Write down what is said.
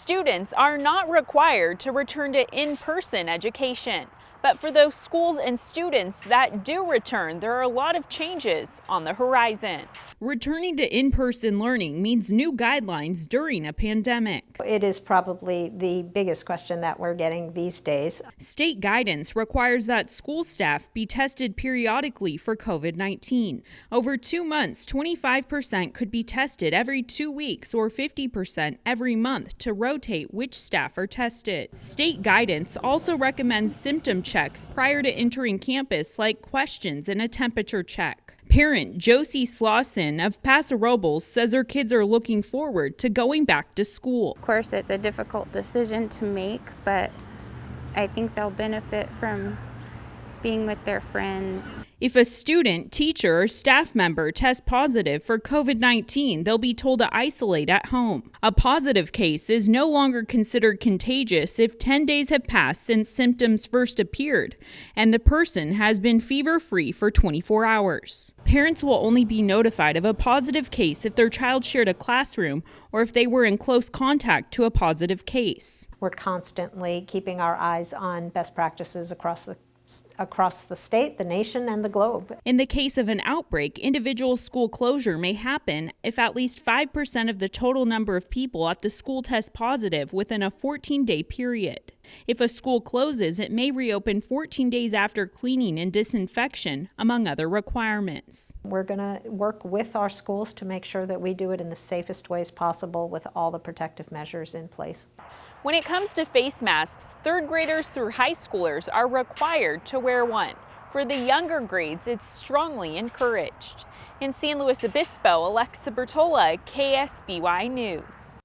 Students are not required to return to in-person education. But for those schools and students that do return, there are a lot of changes on the horizon. Returning to in-person learning means new guidelines during a pandemic. It is probably the biggest question that we're getting these days. State guidance requires that school staff be tested periodically for COVID-19. Over 2 months, 25% could be tested every 2 weeks or 50% every month to rotate which staff are tested. State guidance also recommends symptom checks prior to entering campus, like questions and a temperature check. Parent Josie Slauson of Paso Robles says her kids are looking forward to going back to school. Of course, it's a difficult decision to make, but I think they'll benefit from being with their friends. If a student, teacher, or staff member tests positive for COVID-19, they'll be told to isolate at home. A positive case is no longer considered contagious if 10 days have passed since symptoms first appeared, and the person has been fever-free for 24 hours. Parents will only be notified of a positive case if their child shared a classroom or if they were in close contact to a positive case. We're constantly keeping our eyes on best practices across the state, the nation, and the globe. In the case of an outbreak, individual school closure may happen if at least 5% of the total number of people at the school test positive within a 14-day period. If a school closes, it may reopen 14 days after cleaning and disinfection, among other requirements. We're going to work with our schools to make sure that we do it in the safest ways possible with all the protective measures in place. When it comes to face masks, third graders through high schoolers are required to wear one. For the younger grades, it's strongly encouraged. In San Luis Obispo, Alexa Bertola, KSBY News.